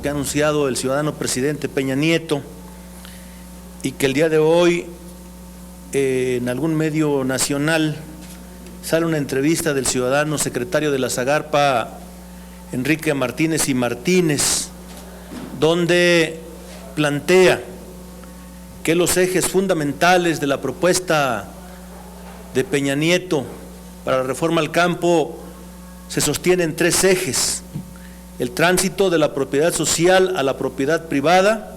que ha anunciado el ciudadano presidente Peña Nieto y que el día de hoy en algún medio nacional sale una entrevista del ciudadano secretario de la Zagarpa, Enrique Martínez y Martínez, donde plantea que los ejes fundamentales de la propuesta de Peña Nieto para la reforma al campo se sostienen en tres ejes: el tránsito de la propiedad social a la propiedad privada,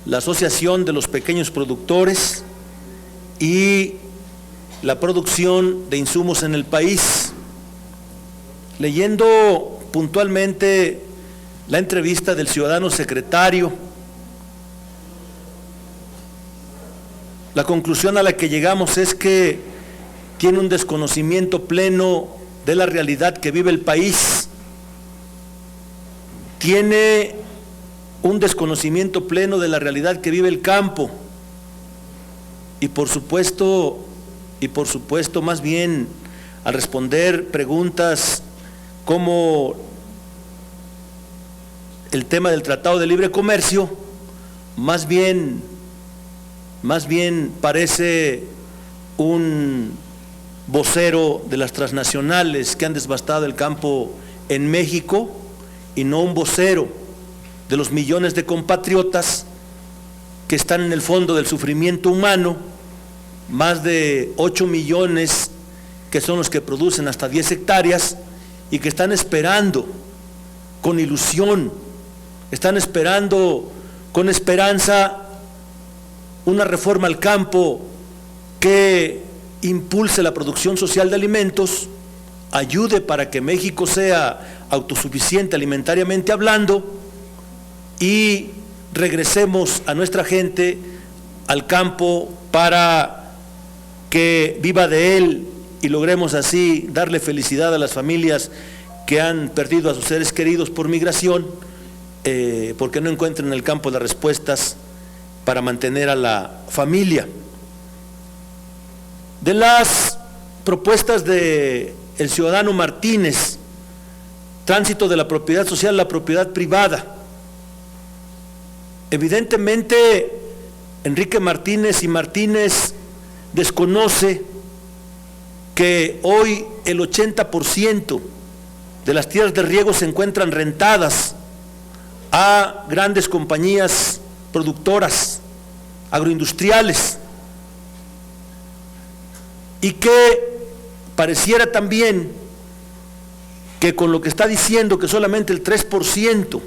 la asociación de los pequeños productores y la producción de insumos en el país. Leyendo puntualmente la entrevista del ciudadano secretario, la conclusión a la que llegamos es que tiene un desconocimiento pleno de la realidad que vive el país, tiene un desconocimiento pleno de la realidad que vive el campo y por supuesto, más bien al responder preguntas como el tema del Tratado de Libre Comercio, más bien parece un vocero de las transnacionales que han devastado el campo en México y no un vocero de los millones de compatriotas que están en el fondo del sufrimiento humano, más de 8 millones que son los que producen hasta 10 hectáreas y que están esperando con ilusión, están esperando con esperanza una reforma al campo que impulse la producción social de alimentos, ayude para que México sea autosuficiente alimentariamente hablando y regresemos a nuestra gente al campo para que viva de él y logremos así darle felicidad a las familias que han perdido a sus seres queridos por migración, porque no encuentran en el campo las respuestas para mantener a la familia. De las propuestas del ciudadano Martínez, tránsito de la propiedad social a la propiedad privada, evidentemente Enrique Martínez y Martínez desconoce que hoy el 80% de las tierras de riego se encuentran rentadas a grandes compañías productoras, agroindustriales, y que pareciera también que con lo que está diciendo que solamente el 3%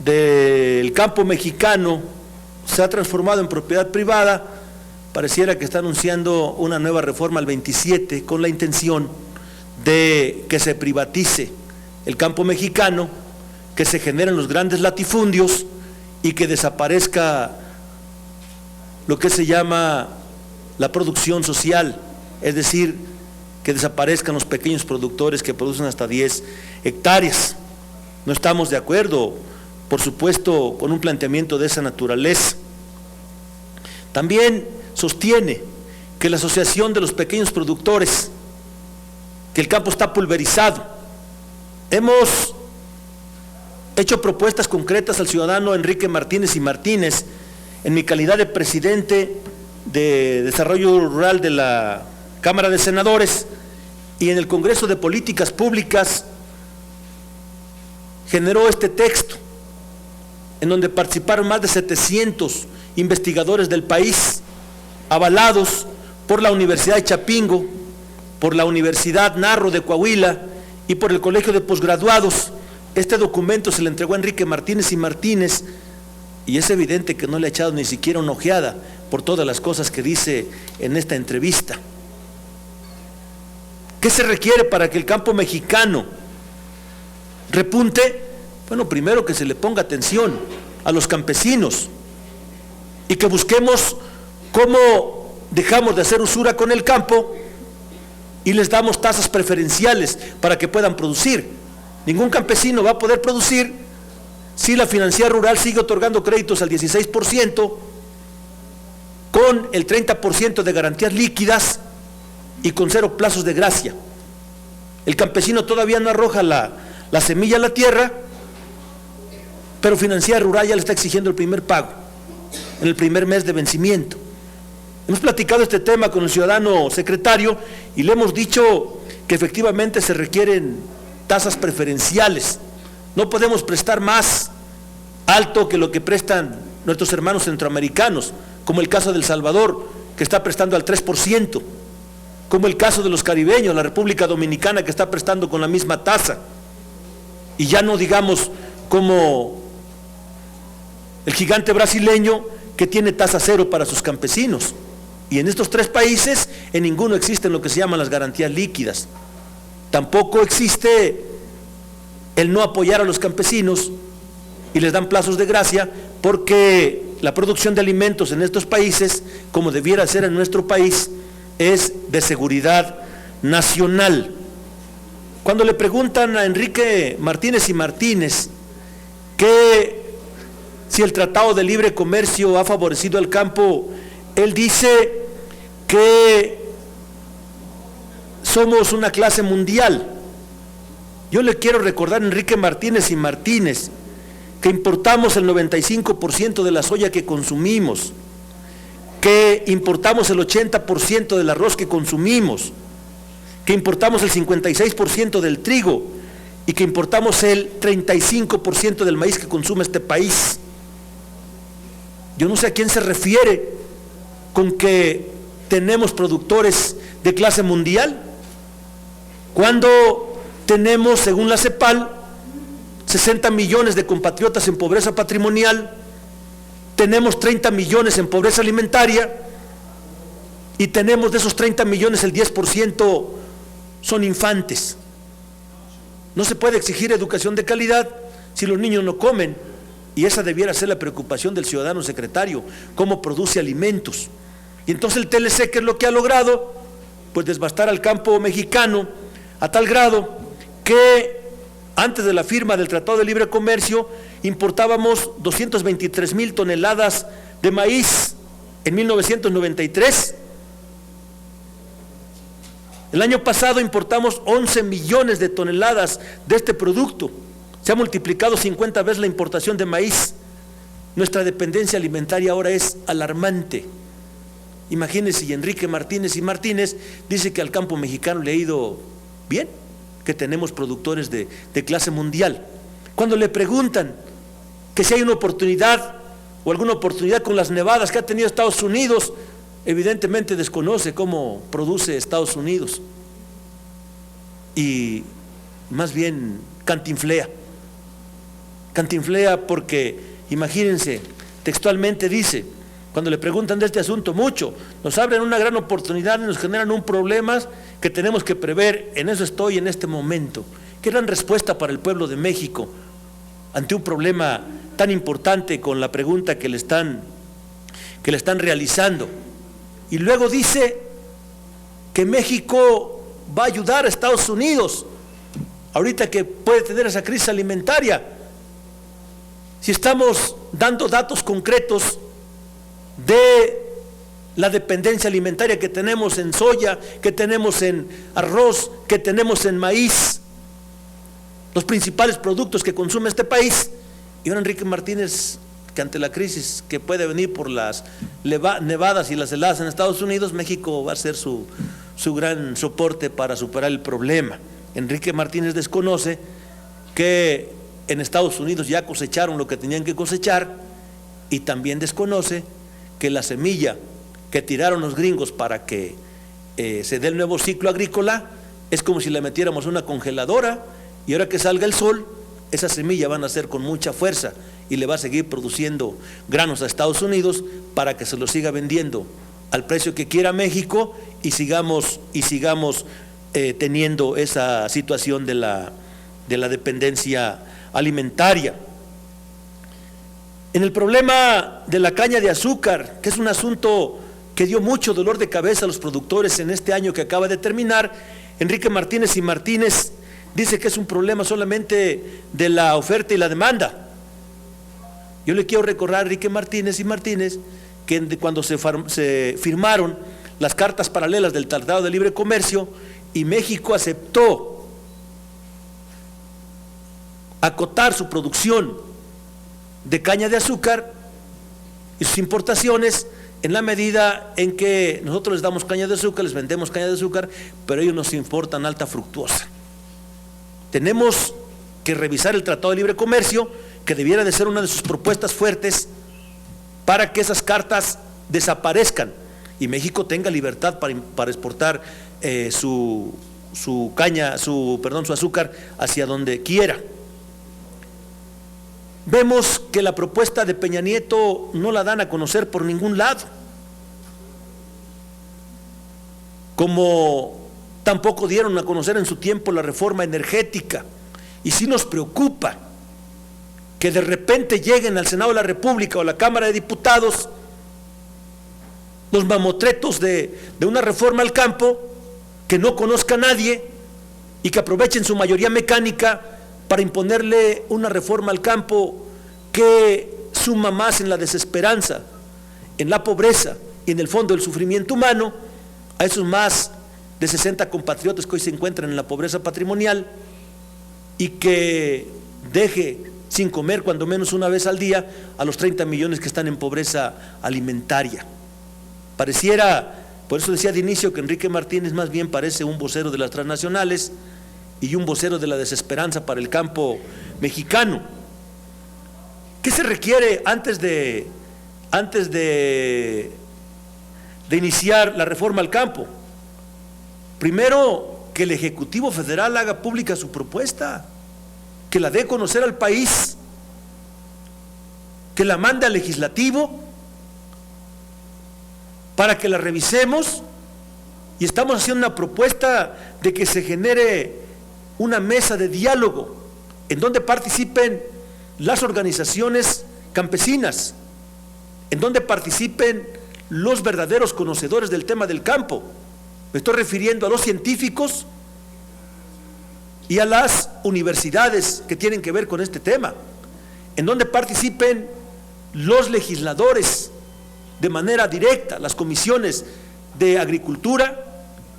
del campo mexicano se ha transformado en propiedad privada, pareciera que está anunciando una nueva reforma al 27 con la intención de que se privatice el campo mexicano, que se generen los grandes latifundios y que desaparezca lo que se llama la producción social, es decir, que desaparezcan los pequeños productores que producen hasta 10 hectáreas. No estamos de acuerdo, por supuesto, con un planteamiento de esa naturaleza. También sostiene que la asociación de los pequeños productores, que el campo está pulverizado. Hemos hecho propuestas concretas al ciudadano Enrique Martínez y Martínez en mi calidad de presidente de Desarrollo Rural de la Cámara de Senadores, y en el Congreso de Políticas Públicas generó este texto en donde participaron más de 700 investigadores del país, avalados por la Universidad de Chapingo, por la Universidad Narro de Coahuila y por el Colegio de Posgraduados. Este documento se le entregó a Enrique Martínez y Martínez y es evidente que no le ha echado ni siquiera una ojeada por todas las cosas que dice en esta entrevista. ¿Qué se requiere para que el campo mexicano repunte? Bueno, primero que se le ponga atención a los campesinos y que busquemos cómo dejamos de hacer usura con el campo y les damos tasas preferenciales para que puedan producir. Ningún campesino va a poder producir si la Financiera Rural sigue otorgando créditos al 16%, con el 30% de garantías líquidas y con 0 plazos de gracia. El campesino todavía no arroja la semilla a la tierra, pero Financiera Rural ya le está exigiendo el primer pago, en el primer mes de vencimiento. Hemos platicado este tema con el ciudadano secretario y le hemos dicho que efectivamente se requieren tasas preferenciales. No podemos prestar más alto que lo que prestan nuestros hermanos centroamericanos, como el caso de El Salvador, que está prestando al 3%, como el caso de los caribeños, la República Dominicana, que está prestando con la misma tasa, y ya no digamos como el gigante brasileño, que tiene tasa cero para sus campesinos. Y en estos tres países, en ninguno existen lo que se llaman las garantías líquidas. Tampoco existe el no apoyar a los campesinos y les dan plazos de gracia, porque la producción de alimentos en estos países, como debiera ser en nuestro país, es de seguridad nacional. Cuando le preguntan a Enrique Martínez y Martínez que si el Tratado de Libre Comercio ha favorecido al campo, él dice que somos una clase mundial. Yo le quiero recordar a Enrique Martínez y Martínez que importamos el 95% de la soya que consumimos, que importamos el 80% del arroz que consumimos, que importamos el 56% del trigo y que importamos el 35% del maíz que consume este país. Yo no sé a quién se refiere con que tenemos productores de clase mundial, cuando tenemos, según la CEPAL, 60 millones de compatriotas en pobreza patrimonial, tenemos 30 millones en pobreza alimentaria, y tenemos de esos 30 millones el 10% son infantes. No se puede exigir educación de calidad si los niños no comen, y esa debiera ser la preocupación del ciudadano secretario, cómo produce alimentos. Y entonces el TLC, ¿qué es lo que ha logrado? Pues desbastar al campo mexicano a tal grado que antes de la firma del Tratado de Libre Comercio importábamos 223,000 toneladas de maíz en 1993. El año pasado importamos 11 millones de toneladas de este producto. Se ha multiplicado 50 veces la importación de maíz. Nuestra dependencia alimentaria ahora es alarmante. Imagínense, y Enrique Martínez y Martínez dice que al campo mexicano le ha ido bien, que tenemos productores de clase mundial. Cuando le preguntan que si hay una oportunidad o alguna oportunidad con las nevadas que ha tenido Estados Unidos, evidentemente desconoce cómo produce Estados Unidos y más bien cantinflea porque, imagínense, textualmente dice, cuando le preguntan de este asunto mucho, nos abren una gran oportunidad y nos generan un problema que tenemos que prever. En eso estoy en este momento. Qué gran respuesta para el pueblo de México ante un problema tan importante, con la pregunta que le están realizando. Y luego dice que México va a ayudar a Estados Unidos ahorita que puede tener esa crisis alimentaria. Si estamos dando datos concretos de la dependencia alimentaria que tenemos en soya, que tenemos en arroz, que tenemos en maíz, los principales productos que consume este país, y ahora Enrique Martínez, que ante la crisis que puede venir por las nevadas y las heladas en Estados Unidos, México va a ser su gran soporte para superar el problema. Enrique Martínez desconoce que en Estados Unidos ya cosecharon lo que tenían que cosechar, y también desconoce que la semilla que tiraron los gringos para que se dé el nuevo ciclo agrícola es como si la metiéramos en una congeladora, y ahora que salga el sol, esa semilla va a nacer con mucha fuerza y le va a seguir produciendo granos a Estados Unidos para que se los siga vendiendo al precio que quiera México, y sigamos teniendo esa situación de la dependencia alimentaria. En el problema de la caña de azúcar, que es un asunto que dio mucho dolor de cabeza a los productores en este año que acaba de terminar, Enrique Martínez y Martínez dice que es un problema solamente de la oferta y la demanda. Yo le quiero recordar a Enrique Martínez y Martínez que cuando se firmaron las cartas paralelas del Tratado de Libre Comercio y México aceptó acotar su producción de caña de azúcar y sus importaciones en la medida en que nosotros les damos caña de azúcar, les vendemos caña de azúcar, pero ellos nos importan alta fructuosa. Tenemos que revisar el Tratado de Libre Comercio, que debiera de ser una de sus propuestas fuertes para que esas cartas desaparezcan y México tenga libertad para exportar su azúcar hacia donde quiera. Vemos que la propuesta de Peña Nieto no la dan a conocer por ningún lado, como tampoco dieron a conocer en su tiempo la reforma energética. Y sí nos preocupa que de repente lleguen al Senado de la República o a la Cámara de Diputados los mamotretos de una reforma al campo que no conozca a nadie y que aprovechen su mayoría mecánica para imponerle una reforma al campo que suma más en la desesperanza, en la pobreza y en el fondo del sufrimiento humano a esos más de 60 compatriotas que hoy se encuentran en la pobreza patrimonial, y que deje sin comer cuando menos una vez al día a los 30 millones que están en pobreza alimentaria. Pareciera, por eso decía de inicio que Enrique Martínez más bien parece un vocero de las transnacionales y un vocero de la desesperanza para el campo mexicano. ¿Qué se requiere antes de iniciar la reforma al campo? Primero, que el Ejecutivo Federal haga pública su propuesta, que la dé a conocer al país, que la mande al Legislativo para que la revisemos, y estamos haciendo una propuesta de que se genere una mesa de diálogo en donde participen las organizaciones campesinas, en donde participen los verdaderos conocedores del tema del campo. Me estoy refiriendo a los científicos y a las universidades que tienen que ver con este tema, en donde participen los legisladores de manera directa, las comisiones de Agricultura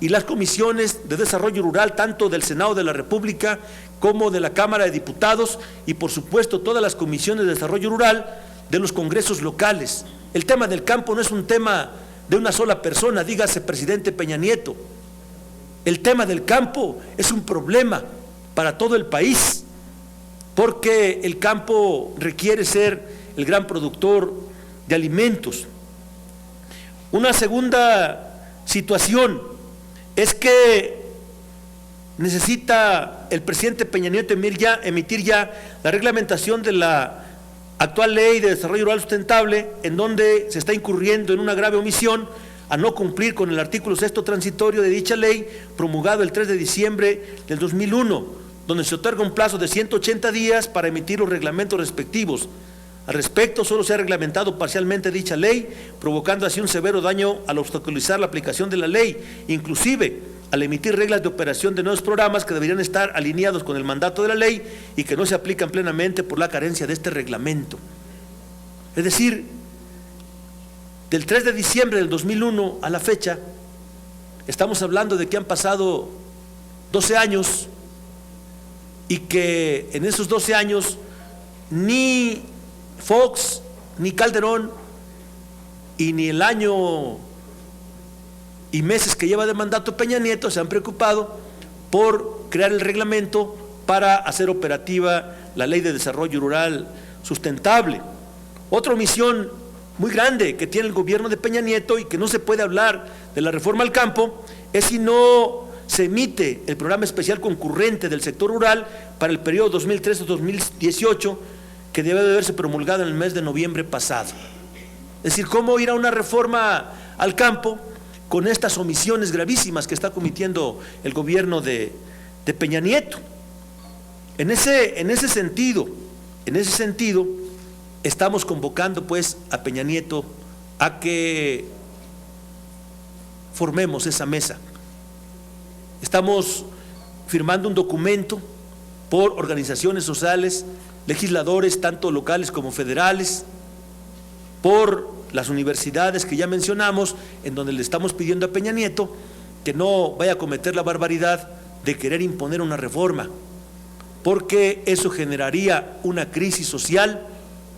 y las comisiones de Desarrollo Rural, tanto del Senado de la República como de la Cámara de Diputados, y por supuesto todas las comisiones de Desarrollo Rural de los congresos locales. El tema del campo no es un tema de una sola persona, dígase presidente Peña Nieto. El tema del campo es un problema para todo el país, porque el campo requiere ser el gran productor de alimentos. Una segunda situación es que necesita el presidente Peña Nieto emitir ya la reglamentación de la actual Ley de Desarrollo Rural Sustentable, en donde se está incurriendo en una grave omisión a no cumplir con el artículo 6º transitorio de dicha ley, promulgado el 3 de diciembre del 2001, donde se otorga un plazo de 180 días para emitir los reglamentos respectivos. Al respecto, solo se ha reglamentado parcialmente dicha ley, provocando así un severo daño al obstaculizar la aplicación de la ley, inclusive al emitir reglas de operación de nuevos programas que deberían estar alineados con el mandato de la ley y que no se aplican plenamente por la carencia de este reglamento. Es decir, del 3 de diciembre del 2001 a la fecha, estamos hablando de que han pasado 12 años y que en esos 12 años ni Fox, ni Calderón, y ni el año y meses que lleva de mandato Peña Nieto se han preocupado por crear el reglamento para hacer operativa la Ley de Desarrollo Rural Sustentable. Otra omisión muy grande que tiene el gobierno de Peña Nieto, y que no se puede hablar de la reforma al campo, es si no se emite el programa especial concurrente del sector rural para el periodo 2013-2018, que debe de haberse promulgado en el mes de noviembre pasado. Es decir, ¿cómo ir a una reforma al campo con estas omisiones gravísimas que está cometiendo el gobierno de Peña Nieto? En ese sentido, estamos convocando pues a Peña Nieto a que formemos esa mesa. Estamos firmando un documento por organizaciones sociales, legisladores tanto locales como federales, por las universidades que ya mencionamos, en donde le estamos pidiendo a Peña Nieto que no vaya a cometer la barbaridad de querer imponer una reforma. porque eso generaría una crisis social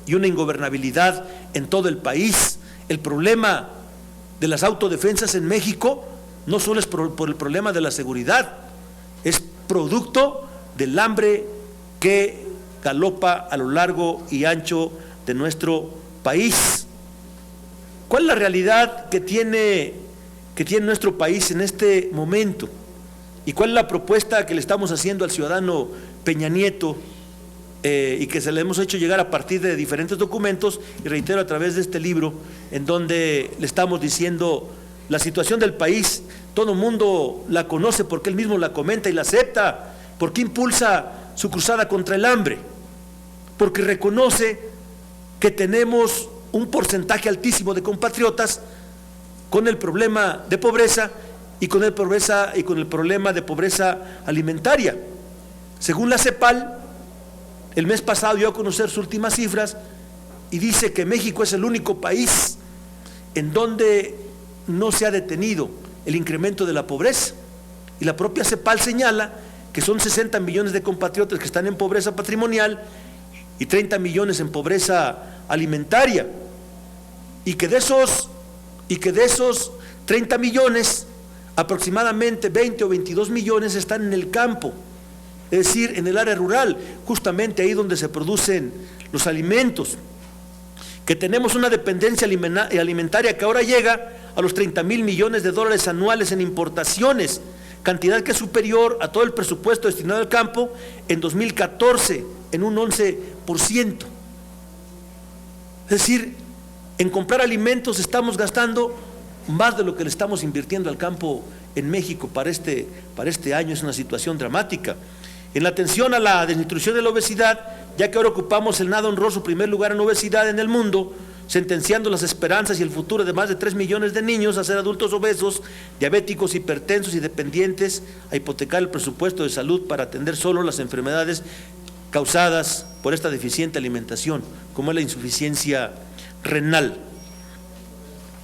y una ingobernabilidad en todo el país. El problema de las autodefensas en México no solo es por el problema de la seguridad, es producto del hambre que galopa a lo largo y ancho de nuestro país. ¿Cuál es la realidad que tiene nuestro país en este momento? ¿Y cuál es la propuesta que le estamos haciendo al ciudadano Peña Nieto y que se le hemos hecho llegar a partir de diferentes documentos, y reitero, a través de este libro, en donde le estamos diciendo la situación del país? Todo el mundo la conoce porque él mismo la comenta y la acepta. ¿Por qué impulsa su cruzada contra el hambre? Porque reconoce que tenemos un porcentaje altísimo de compatriotas con el problema de pobreza y con el problema de pobreza alimentaria. Según la CEPAL, el mes pasado dio a conocer sus últimas cifras y dice que México es el único país en donde no se ha detenido el incremento de la pobreza. Y la propia CEPAL señala que son 60 millones de compatriotas que están en pobreza patrimonial y 30 millones en pobreza alimentaria, y que de esos 30 millones, aproximadamente 20 o 22 millones están en el campo, es decir, en el área rural, justamente ahí donde se producen los alimentos, que tenemos una dependencia alimentaria que ahora llega a los 30,000 millones de dólares anuales en importaciones, cantidad que es superior a todo el presupuesto destinado al campo en 2014, en un 11%. Es decir, en comprar alimentos estamos gastando más de lo que le estamos invirtiendo al campo en México para este año. Es una situación dramática. En la atención a la desnutrición y la obesidad, ya que ahora ocupamos el nada honroso primer lugar en obesidad en el mundo, sentenciando las esperanzas y el futuro de más de 3 millones de niños a ser adultos obesos, diabéticos, hipertensos y dependientes, a hipotecar el presupuesto de salud para atender solo las enfermedades causadas por esta deficiente alimentación, como es la insuficiencia renal.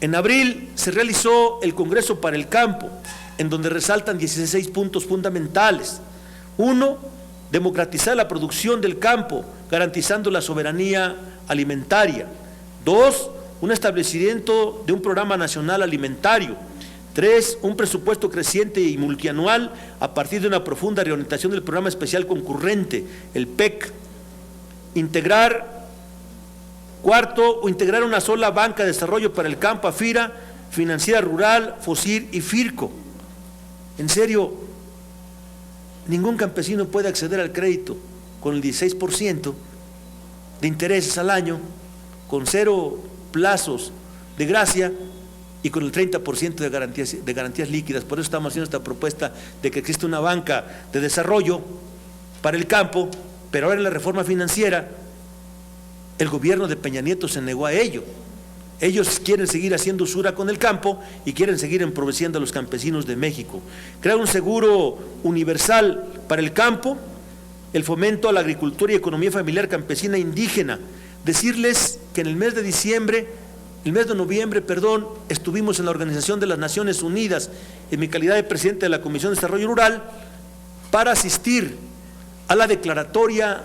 En abril se realizó el Congreso para el Campo, en donde resaltan 16 puntos fundamentales. 1. Democratizar la producción del campo, garantizando la soberanía alimentaria. 2. Un establecimiento de un programa nacional alimentario. 3. Un presupuesto creciente y multianual a partir de una profunda reorientación del programa especial concurrente, el PEC. Integrar una sola banca de desarrollo para el campo, AFIRA, Financiera Rural, FOSIR y FIRCO. En serio, ningún campesino puede acceder al crédito con el 16% de intereses al año, con 0 plazos de gracia y con el 30% de garantías líquidas. Por eso estamos haciendo esta propuesta de que existe una banca de desarrollo para el campo, pero ahora en la reforma financiera el gobierno de Peña Nieto se negó a ello. Ellos quieren seguir haciendo usura con el campo y quieren seguir empobreciendo a los campesinos de México. Crear un seguro universal para el campo, el fomento a la agricultura y economía familiar campesina indígena. Decirles que en el mes de noviembre, estuvimos en la Organización de las Naciones Unidas en mi calidad de presidente de la Comisión de Desarrollo Rural para asistir a la declaratoria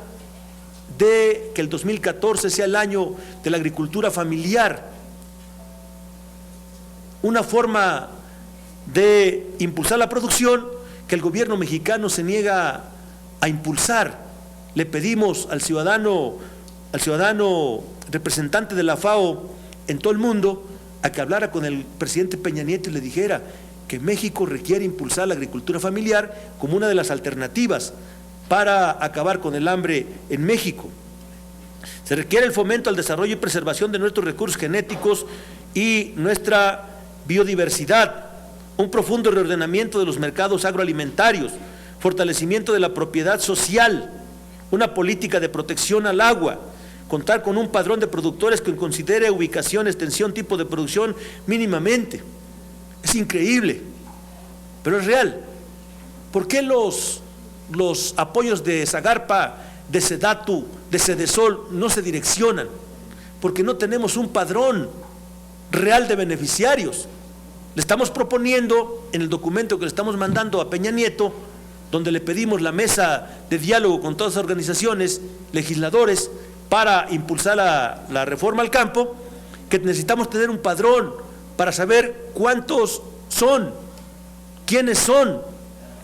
de que el 2014 sea el año de la agricultura familiar, una forma de impulsar la producción que el gobierno mexicano se niega a impulsar. Le pedimos al ciudadano representante de la FAO en todo el mundo a que hablara con el presidente Peña Nieto y le dijera que México requiere impulsar la agricultura familiar como una de las alternativas para acabar con el hambre en México. Se requiere el fomento al desarrollo y preservación de nuestros recursos genéticos y nuestra biodiversidad, un profundo reordenamiento de los mercados agroalimentarios, fortalecimiento de la propiedad social, una política de protección al agua, contar con un padrón de productores que considere ubicación, extensión, tipo de producción mínimamente. Es increíble, pero es real. ¿Por qué los apoyos de Zagarpa, de Sedatu, de Sedesol no se direccionan? Porque no tenemos un padrón real de beneficiarios. Le estamos proponiendo en el documento que le estamos mandando a Peña Nieto donde le pedimos la mesa de diálogo con todas las organizaciones, legisladores, para impulsar la reforma al campo, que necesitamos tener un padrón para saber cuántos son, quiénes son,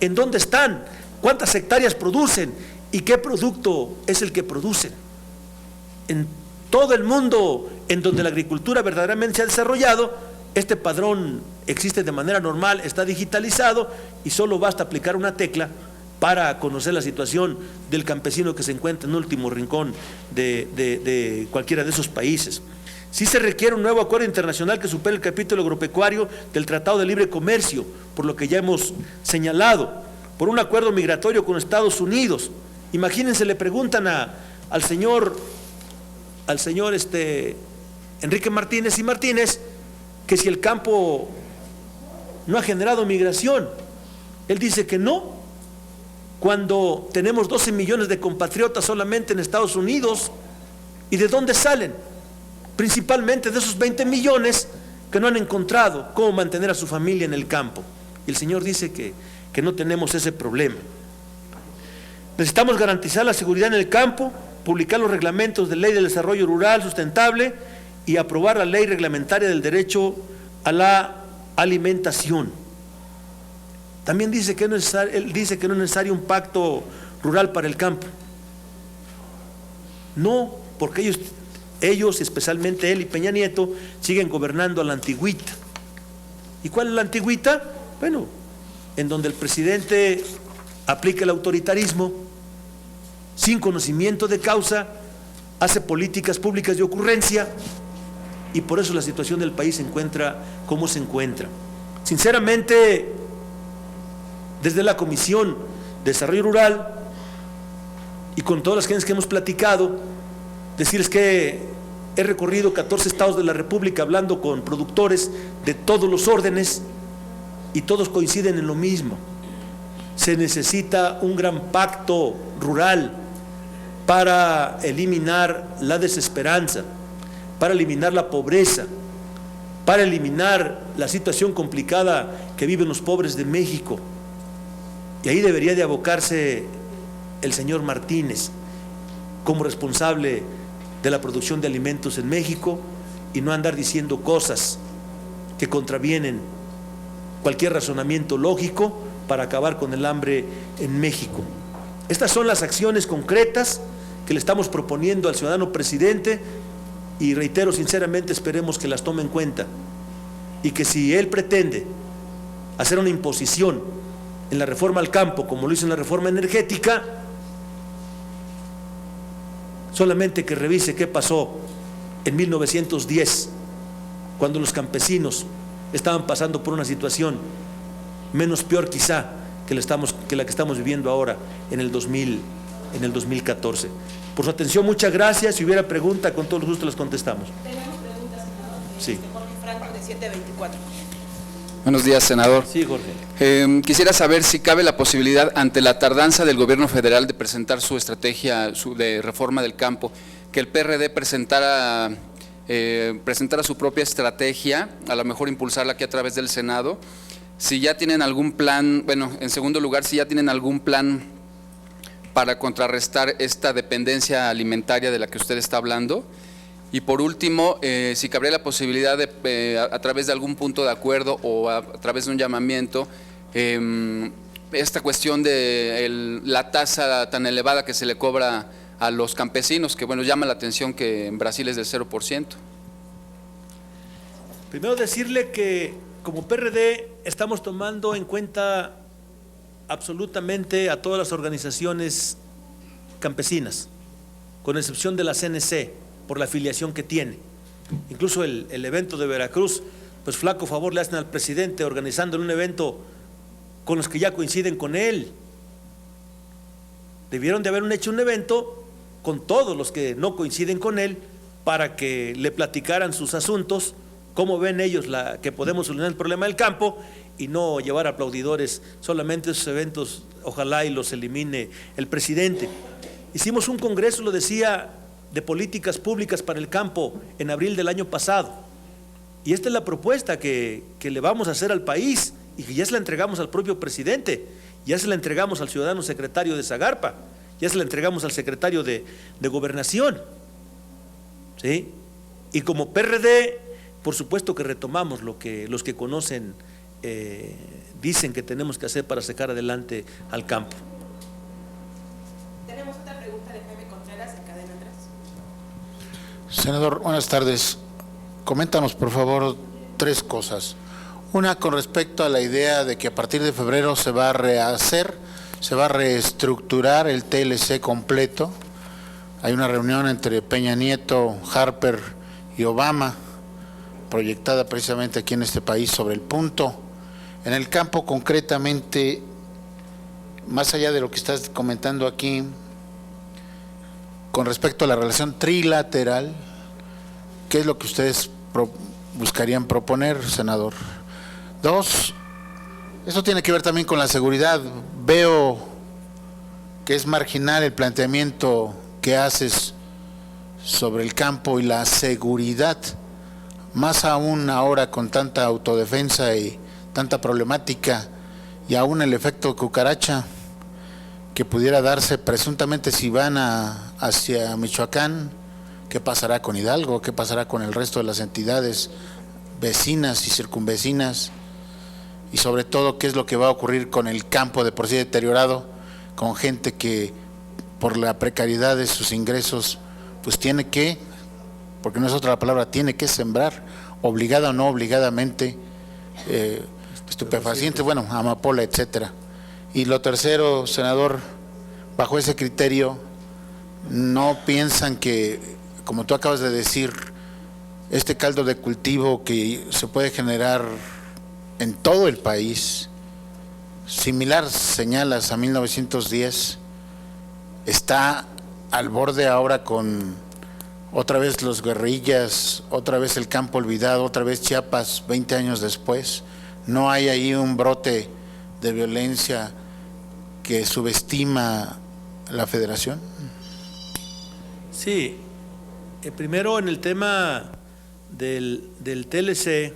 en dónde están, cuántas hectáreas producen y qué producto es el que producen. En todo el mundo en donde la agricultura verdaderamente se ha desarrollado, este padrón existe de manera normal, está digitalizado y solo basta aplicar una tecla para conocer la situación del campesino que se encuentra en el último rincón de cualquiera de esos países. Sí se requiere un nuevo acuerdo internacional que supere el capítulo agropecuario del Tratado de Libre Comercio, por lo que ya hemos señalado, por un acuerdo migratorio con Estados Unidos. Imagínense, le preguntan al señor Enrique Martínez y Martínez que si el campo no ha generado migración. Él dice que no, cuando tenemos 12 millones de compatriotas solamente en Estados Unidos. ¿Y de dónde salen? Principalmente de esos 20 millones que no han encontrado cómo mantener a su familia en el campo. Y el Señor dice que no tenemos ese problema. Necesitamos garantizar la seguridad en el campo, publicar los reglamentos de ley del desarrollo rural sustentable y aprobar la ley reglamentaria del derecho a la alimentación. También dice que él dice que no es necesario un pacto rural para el campo. No, porque ellos, especialmente él y Peña Nieto, siguen gobernando a la antigüita. ¿Y cuál es la antigüita? Bueno, en donde el presidente aplica el autoritarismo, sin conocimiento de causa, hace políticas públicas de ocurrencia, y por eso la situación del país se encuentra como se encuentra. Sinceramente, desde la Comisión de Desarrollo Rural y con todas las gentes que hemos platicado, decirles que he recorrido 14 estados de la República hablando con productores de todos los órdenes y todos coinciden en lo mismo. Se necesita un gran pacto rural para eliminar la desesperanza, para eliminar la pobreza, para eliminar la situación complicada que viven los pobres de México. Y ahí debería de abocarse el señor Martínez como responsable de la producción de alimentos en México y no andar diciendo cosas que contravienen cualquier razonamiento lógico para acabar con el hambre en México. Estas son las acciones concretas que le estamos proponiendo al ciudadano presidente y reitero sinceramente, esperemos que las tome en cuenta y que si él pretende hacer una imposición en la reforma al campo como lo hizo en la reforma energética, solamente que revise qué pasó en 1910, cuando los campesinos estaban pasando por una situación menos peor quizá que la que estamos viviendo ahora en el 2014. Por su atención, muchas gracias. Si hubiera pregunta, con todo el gusto las contestamos. Tenemos preguntas, senador. Sí. Jorge Franco, de 724. Buenos días, senador. Sí, Jorge. Quisiera saber si cabe la posibilidad, ante la tardanza del gobierno federal de presentar su estrategia de reforma del campo, que el PRD presentara su propia estrategia, a lo mejor impulsarla aquí a través del Senado. Si ya tienen algún plan, bueno, en segundo lugar, si ya tienen algún plan para contrarrestar esta dependencia alimentaria de la que usted está hablando. Y por último, si cabría la posibilidad de, a través de algún punto de acuerdo o a través de un llamamiento, esta cuestión de la tasa tan elevada que se le cobra a los campesinos, que bueno, llama la atención que en Brasil es del 0%. Primero decirle que como PRD estamos tomando en cuenta absolutamente a todas las organizaciones campesinas, con excepción de la CNC, por la afiliación que tiene. Incluso el evento de Veracruz, pues flaco favor le hacen al presidente organizando un evento con los que ya coinciden con él. Debieron de haber hecho un evento con todos los que no coinciden con él para que le platicaran sus asuntos, cómo ven ellos que podemos solucionar el problema del campo y no llevar aplaudidores solamente esos eventos, ojalá y los elimine el presidente. Hicimos un congreso, lo decía, de políticas públicas para el campo en abril del año pasado y esta es la propuesta que le vamos a hacer al país y que ya se la entregamos al propio presidente, ya se la entregamos al ciudadano secretario de Zagarpa, ya se la entregamos al secretario de Gobernación, ¿sí? Y como PRD, por supuesto que retomamos lo que los que conocen dicen que tenemos que hacer para sacar adelante al campo. Tenemos otra pregunta de Jaime Contreras en Cadena 3. Senador, buenas tardes. Coméntanos, por favor, 3 cosas. Una, con respecto a la idea de que a partir de febrero se va a rehacer, se va a reestructurar el TLC completo. Hay una reunión entre Peña Nieto, Harper y Obama, proyectada precisamente aquí en este país sobre el punto. En el campo, concretamente, más allá de lo que estás comentando aquí, con respecto a la relación trilateral, ¿qué es lo que ustedes buscarían proponer, senador? 2, eso tiene que ver también con la seguridad. Veo que es marginal el planteamiento que haces sobre el campo y la seguridad, más aún ahora con tanta autodefensa y tanta problemática, y aún el efecto cucaracha que pudiera darse presuntamente si van hacia Michoacán. ¿Qué pasará con Hidalgo? ¿Qué pasará con el resto de las entidades vecinas y circunvecinas? Y sobre todo, ¿qué es lo que va a ocurrir con el campo de por sí deteriorado, con gente que por la precariedad de sus ingresos pues tiene que, porque no es otra palabra, tiene que sembrar, obligada o no obligadamente, estupefacientes, bueno, amapola, etcétera? Y lo tercero, senador, bajo ese criterio, ¿no piensan que, como tú acabas de decir, este caldo de cultivo que se puede generar en todo el país, similar, señalas, a 1910, está al borde ahora con otra vez los guerrillas, otra vez el campo olvidado, otra vez Chiapas 20 años después? ¿No hay ahí un brote de violencia que subestima la Federación? Sí, primero en el tema del TLC,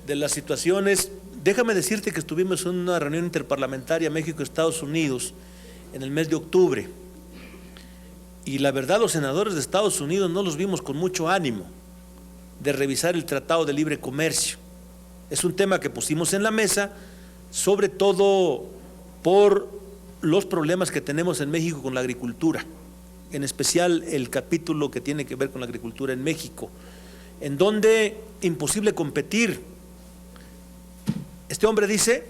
de las situaciones, déjame decirte que estuvimos en una reunión interparlamentaria México-Estados Unidos en el mes de octubre, y la verdad los senadores de Estados Unidos no los vimos con mucho ánimo de revisar el Tratado de Libre Comercio. Es un tema que pusimos en la mesa, sobre todo por los problemas que tenemos en México con la agricultura, en especial el capítulo que tiene que ver con la agricultura en México, en donde imposible competir. Este hombre dice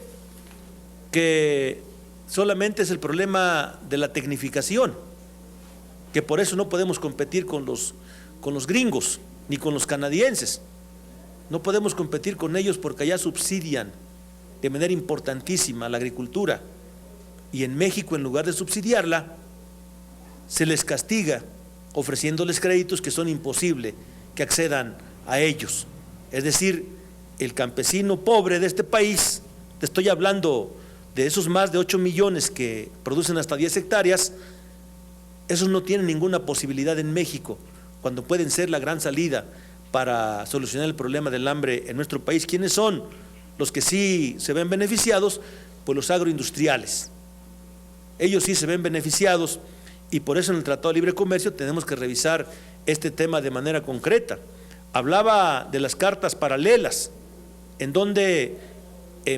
que solamente es el problema de la tecnificación, que por eso no podemos competir con los gringos ni con los canadienses. No podemos competir con ellos porque allá subsidian de manera importantísima la agricultura, y en México, en lugar de subsidiarla, se les castiga ofreciéndoles créditos que son imposibles que accedan a ellos. Es decir, el campesino pobre de este país, te estoy hablando de esos más de 8 millones que producen hasta 10 hectáreas, esos no tienen ninguna posibilidad en México, cuando pueden ser la gran salida para solucionar el problema del hambre en nuestro país. ¿Quiénes son los que sí se ven beneficiados? Pues los agroindustriales. Ellos sí se ven beneficiados, y por eso en el Tratado de Libre Comercio tenemos que revisar este tema de manera concreta. Hablaba de las cartas paralelas, en donde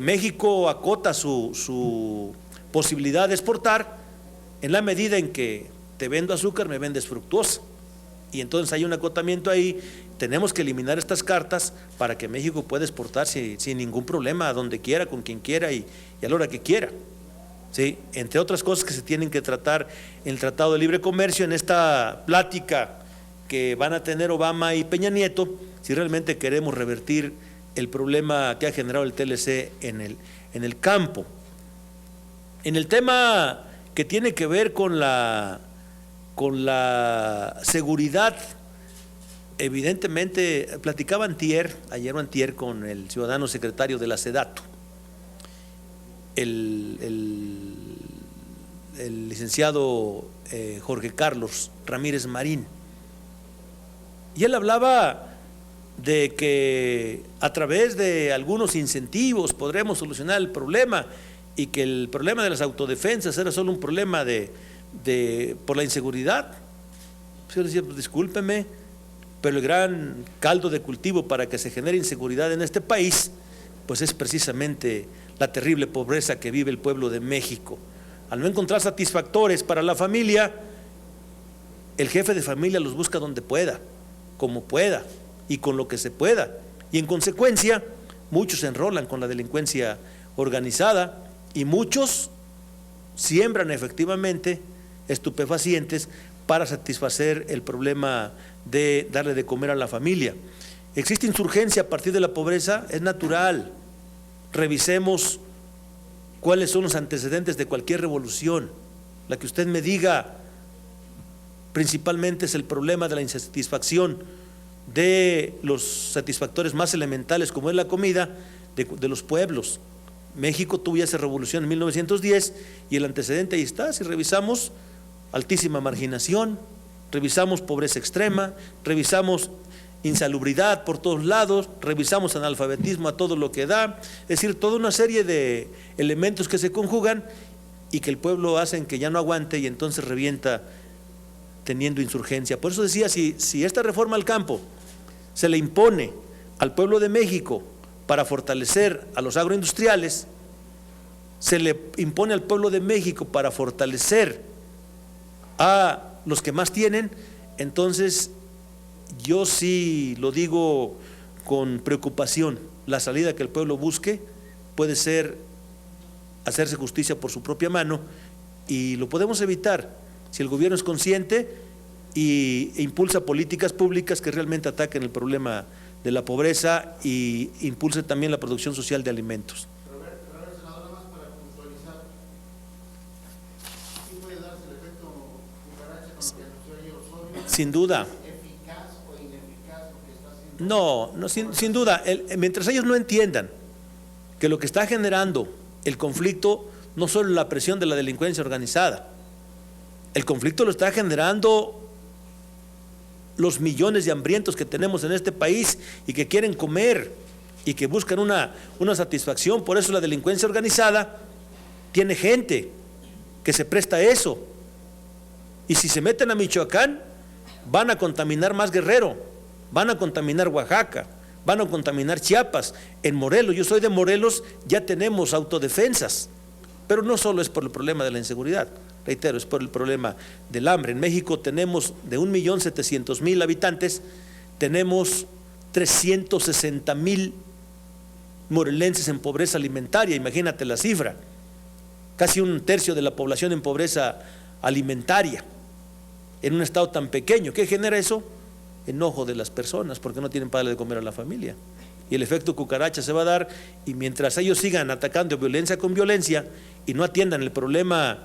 México acota su posibilidad de exportar en la medida en que te vendo azúcar, me vendes fructuosa, y entonces hay un acotamiento ahí. Tenemos que eliminar estas cartas para que México pueda exportar sin ningún problema, a donde quiera, con quien quiera y a la hora que quiera. ¿Sí? Entre otras cosas que se tienen que tratar en el Tratado de Libre Comercio, en esta plática que van a tener Obama y Peña Nieto, si realmente queremos revertir el problema que ha generado el TLC en el campo. En el tema que tiene que ver con la seguridad, evidentemente, platicaba ayer o antier con el ciudadano secretario de la SEDATU, el licenciado Jorge Carlos Ramírez Marín, y él hablaba de que a través de algunos incentivos podremos solucionar el problema y que el problema de las autodefensas era solo un problema por la inseguridad. Pues yo decía, pues discúlpeme, pero el gran caldo de cultivo para que se genere inseguridad en este país, pues es precisamente la terrible pobreza que vive el pueblo de México. Al no encontrar satisfactores para la familia, el jefe de familia los busca donde pueda, como pueda y con lo que se pueda. Y en consecuencia, muchos se enrolan con la delincuencia organizada y muchos siembran efectivamente estupefacientes para satisfacer el problema de darle de comer a la familia. ¿Existe insurgencia a partir de la pobreza? Es natural. Revisemos cuáles son los antecedentes de cualquier revolución. La que usted me diga, principalmente es el problema de la insatisfacción de los satisfactores más elementales, como es la comida, de los pueblos. México tuvo ya esa revolución en 1910 y el antecedente ahí está. Si revisamos, altísima marginación, revisamos pobreza extrema, revisamos insalubridad por todos lados, revisamos analfabetismo a todo lo que da, es decir, toda una serie de elementos que se conjugan y que el pueblo hacen que ya no aguante y entonces revienta teniendo insurgencia. Por eso decía, si esta reforma al campo se le impone al pueblo de México para fortalecer a los agroindustriales, se le impone al pueblo de México para fortalecer a los que más tienen, entonces yo sí lo digo con preocupación, la salida que el pueblo busque puede ser hacerse justicia por su propia mano y lo podemos evitar si el gobierno es consciente e impulsa políticas públicas que realmente ataquen el problema de la pobreza y impulse también la producción social de alimentos. Senador, nada más para puntualizar, ¿sí puede darse el efecto cucaracha con lo que anunció ayer Osorio? Sin duda. ¿Eficaz o ineficaz lo que está haciendo? No, sin duda. Mientras ellos no entiendan que lo que está generando el conflicto no solo la presión de la delincuencia organizada, el conflicto lo está generando los millones de hambrientos que tenemos en este país y que quieren comer y que buscan una satisfacción. Por eso la delincuencia organizada tiene gente que se presta a eso. Y si se meten a Michoacán, van a contaminar más Guerrero, van a contaminar Oaxaca, van a contaminar Chiapas. En Morelos, yo soy de Morelos, ya tenemos autodefensas, pero no solo es por el problema de la inseguridad, reitero, es por el problema del hambre. En México tenemos de 1.700.000 habitantes, tenemos 360.000 morelenses en pobreza alimentaria, imagínate la cifra, casi un tercio de la población en pobreza alimentaria, en un estado tan pequeño. ¿Qué genera eso? Enojo de las personas porque no tienen para darle de comer a la familia. Y el efecto cucaracha se va a dar, y mientras ellos sigan atacando violencia con violencia y no atiendan el problema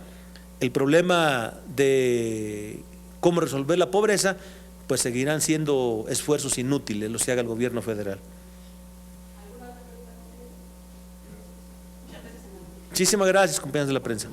de cómo resolver la pobreza, pues seguirán siendo esfuerzos inútiles los que haga el gobierno federal. Muchísimas gracias, compañeros de la prensa.